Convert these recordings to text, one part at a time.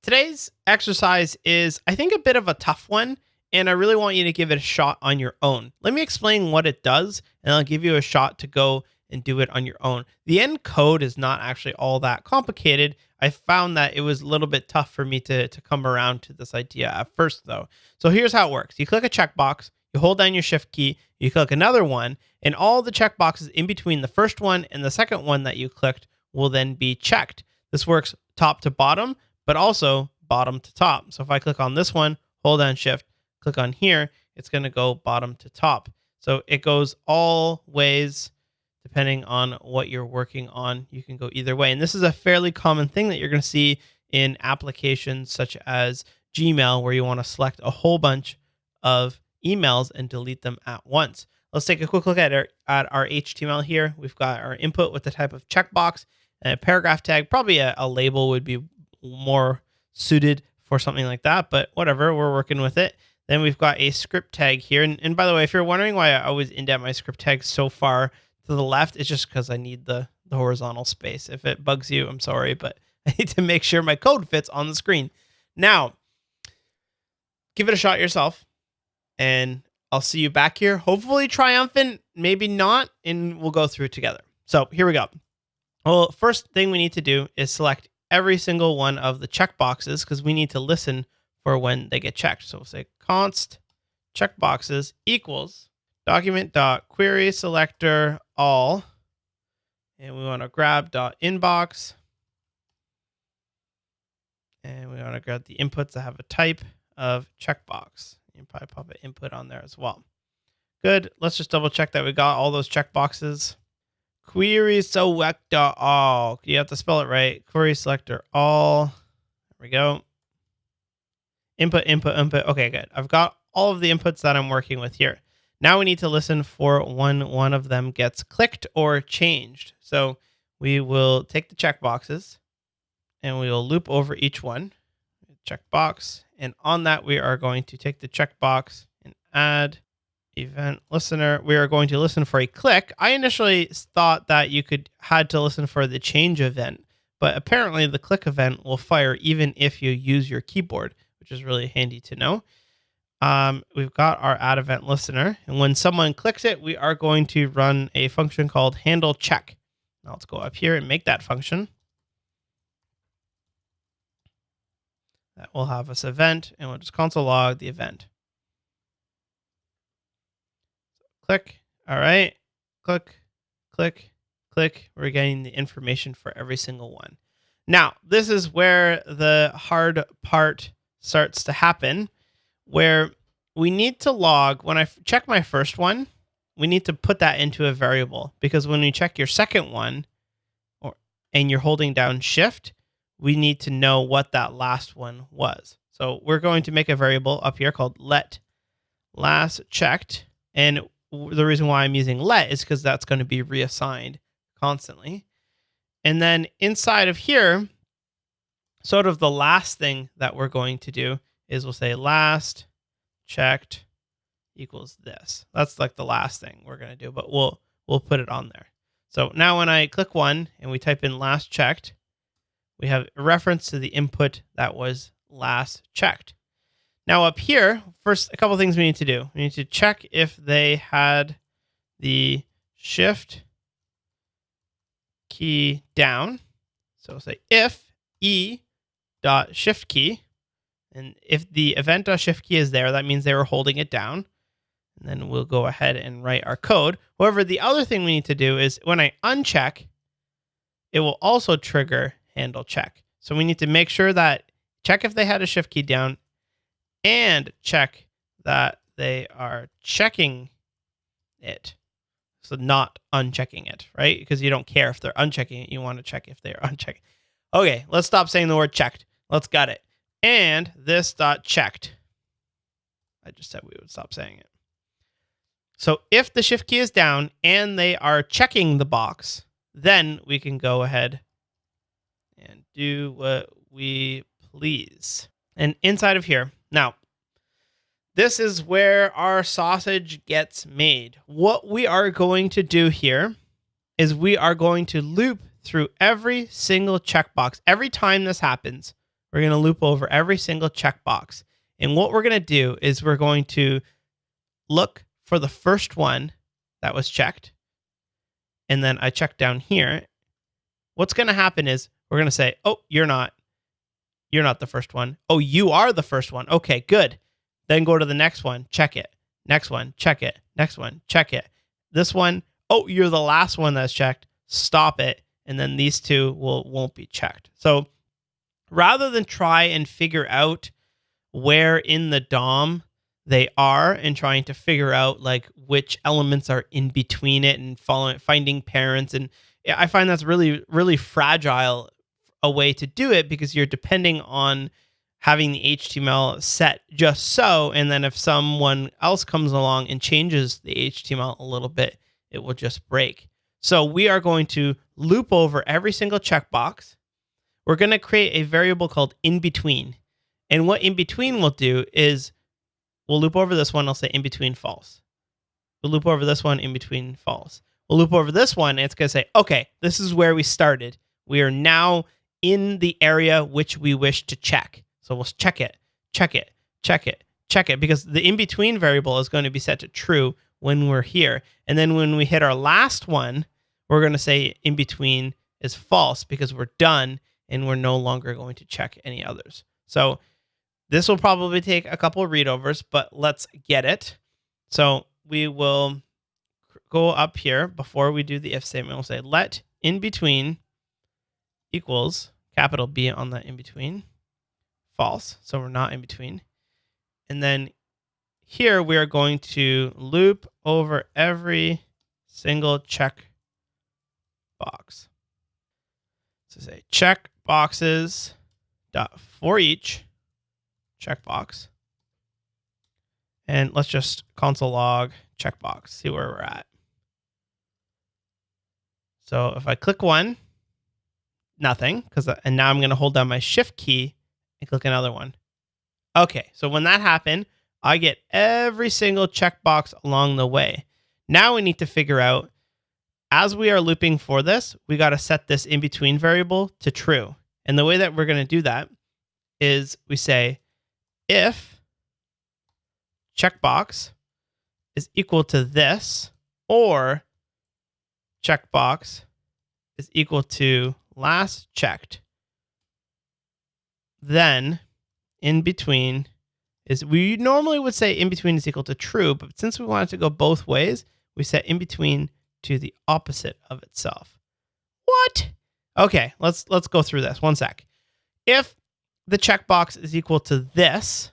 Today's exercise is, I think, a bit of a tough one, and I really want you to give it a shot on your own. Let me explain what it does, and I'll give you a shot to go and do it on your own. The end code is not actually all that complicated. I found that it was a little bit tough for me to come around to this idea at first, though. So here's how it works. You click a checkbox, you hold down your shift key, you click another one, and all the checkboxes in between the first one and the second one that you clicked will then be checked. This works top to bottom, but also bottom to top. So if I click on this one, hold down shift, click on here, it's going to go bottom to top. So it goes all ways depending on what you're working on. You can go either way. And this is a fairly common thing that you're going to see in applications such as Gmail, where you want to select a whole bunch of emails and delete them at once. Let's take a quick look at our HTML here. We've got our input with the type of checkbox and a paragraph tag. Probably a label would be more suited for something like that, but whatever, we're working with it. Then we've got a script tag here. And by the way, if you're wondering why I always indent my script tags so far to the left, it's just because I need the horizontal space. If it bugs you, I'm sorry, but I need to make sure my code fits on the screen. Now, give it a shot yourself, and I'll see you back here, hopefully triumphant, maybe not, and we'll go through it together. So here we go. Well, first thing we need to do is select every single one of the checkboxes, because we need to listen for when they get checked. So we'll say const checkboxes equals document.query selector all, and we want to grab .inbox, and we want to grab the inputs that have a type of checkbox. You can probably pop an input on there as well. Good. Let's just double check that we got all those checkboxes. Query selector all. You have to spell it right. Query selector all. There we go. Input, input, input. Okay, good. I've got all of the inputs that I'm working with here. Now we need to listen for when one of them gets clicked or changed. So we will take the checkboxes and we will loop over each one. Checkbox. And on that, we are going to take the checkbox and add event listener. We are going to listen for a click. I initially thought that you had to listen for the change event, but apparently the click event will fire even if you use your keyboard, which is really handy to know. We've got our add event listener, and when someone clicks it, we are going to run a function called handle check. Now let's go up here and make that function. That will have us event, and we'll just console log the event. Click. All right. Click, click, click. We're getting the information for every single one. Now, this is where the hard part starts to happen, where we need to log. When I check my first one, we need to put that into a variable, because when you check your second one and you're holding down shift, we need to know what that last one was. So we're going to make a variable up here called let last checked. And the reason why I'm using let is because that's going to be reassigned constantly. And then inside of here, sort of the last thing that we're going to do is we'll say last checked equals this. That's like the last thing we're going to do, but we'll put it on there. So now when I click one and we type in last checked, we have a reference to the input that was last checked. Now up here, first, a couple things we need to do. We need to check if they had the shift key down. So we'll say if e.shift key, and if the event.shift key is there, that means they were holding it down. And then we'll go ahead and write our code. However, the other thing we need to do is when I uncheck, it will also trigger handle check. So we need to make sure that check if they had a shift key down and check that they are checking it. So not unchecking it, right? Because you don't care if they're unchecking it. You want to check if they're unchecking. Okay, let's stop saying the word checked. Let's get it. And this dot checked. I just said we would stop saying it. So if the shift key is down and they are checking the box, then we can go ahead and do what we please. And inside of here, now, this is where our sausage gets made. What we are going to do here is we are going to loop through every single checkbox. Every time this happens, we're going to loop over every single checkbox. And what we're going to do is we're going to look for the first one that was checked. And then I check down here. What's going to happen is we're going to say, oh, you're not the first one. Oh, you are the first one. Okay, good. Then go to the next one, check it. Next one, check it. Next one, check it. This one, oh, you're the last one that's checked. Stop it. And then these two won't be checked. So rather than try and figure out where in the DOM they are and trying to figure out like which elements are in between it and finding parents, and I find that's really, really fragile a way to do it, because you're depending on having the HTML set just so, and then if someone else comes along and changes the HTML a little bit, it will just break. So we are going to loop over every single checkbox. We're going to create a variable called in between. And what in between will do is we'll loop over this one, I'll say in between false. We'll loop over this one, in between false. We'll loop over this one, and it's going to say, okay, this is where we started. We are now in the area which we wish to check. So we'll check it, check it, check it, check it, because the in-between variable is going to be set to true when we're here. And then when we hit our last one, we're going to say in between is false, because we're done and we're no longer going to check any others. So this will probably take a couple of readovers, but let's get it. So we will go up here before we do the if statement. We'll say let in between equals capital B on the in between false. So we're not in between. And then here we are going to loop over every single check box. So say checkboxes dot for each checkbox. And let's just console log checkbox, see where we're at. So if I click one, nothing, and now I'm going to hold down my shift key and click another one. Okay, so when that happened, I get every single checkbox along the way. Now we need to figure out, as we are looping for this, we got to set this in between variable to true. And the way that we're going to do that is we say if checkbox is equal to this, or checkbox is equal to last checked, then in between is, we normally would say in between is equal to true, but since we want it to go both ways, we set in between to the opposite of itself. What? Okay, let's go through this. One sec. If the checkbox is equal to this,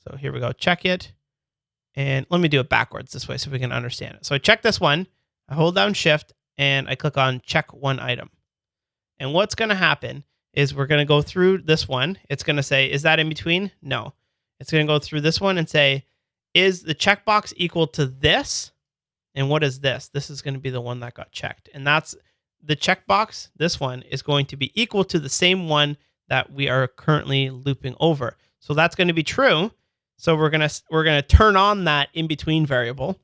so here we go, check it. And let me do it backwards this way so we can understand it. So I check this one, I hold down shift, and I click on check one item. And what's going to happen is we're going to go through this one. It's going to say, is that in between? No. It's going to go through this one and say, is the checkbox equal to this? And what is this? This is going to be the one that got checked. And that's the checkbox. This one is going to be equal to the same one that we are currently looping over. So that's going to be true. So we're going to turn on that in between variable.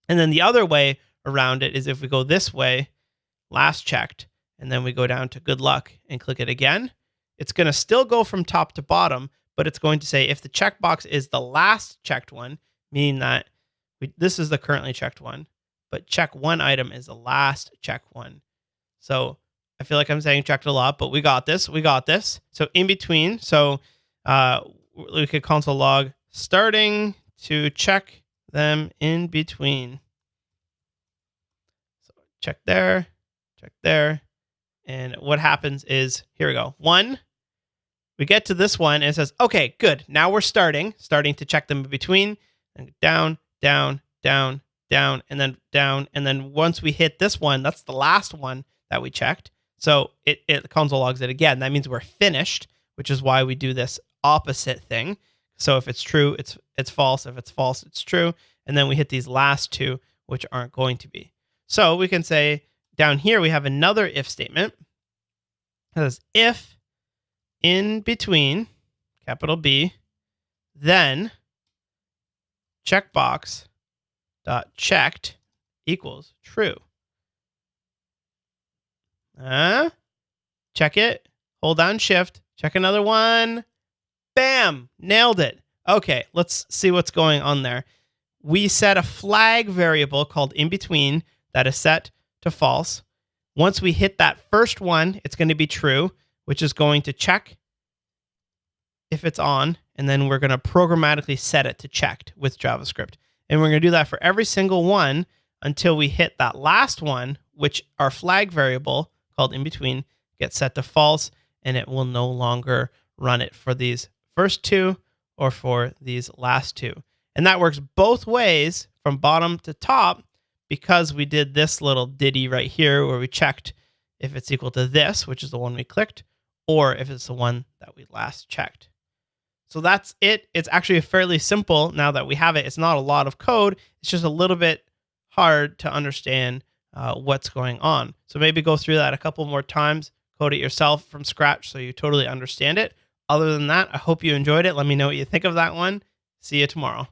And then the other way around it is if we go this way, last checked, and then we go down to good luck and click it again, it's going to still go from top to bottom, but it's going to say if the checkbox is the last checked one, meaning that this is the currently checked one, but check one item is the last checked one. So I feel like I'm saying checked a lot, but we got this. We got this. So in between, so we could console log starting to check them in between. So check there, check there. And what happens is, here we go. One, we get to this one and it says, okay, good. Now we're starting to check them in between, and down, down, down, down, and then down. And then once we hit this one, that's the last one that we checked. So it console logs it again. That means we're finished, which is why we do this opposite thing. So if it's true, it's false. If it's false, it's true. And then we hit these last two, which aren't going to be. So we can say down here, we have another if statement. It says if in between, capital B, then checkbox dot checked equals true. Check it, hold down shift, check another one. Bam, nailed it. Okay, let's see what's going on there. We set a flag variable called in between that is set to false. Once we hit that first one, it's going to be true, which is going to check if it's on, and then we're going to programmatically set it to checked with JavaScript. And we're going to do that for every single one until we hit that last one, which our flag variable called in between gets set to false, and it will no longer run it for these first two or for these last two. And that works both ways from bottom to top because we did this little ditty right here where we checked if it's equal to this, which is the one we clicked, or if it's the one that we last checked. So that's it. It's actually fairly simple now that we have it. It's not a lot of code. It's just a little bit hard to understand what's going on. So maybe go through that a couple more times, code it yourself from scratch so you totally understand it. Other than that, I hope you enjoyed it. Let me know what you think of that one. See you tomorrow.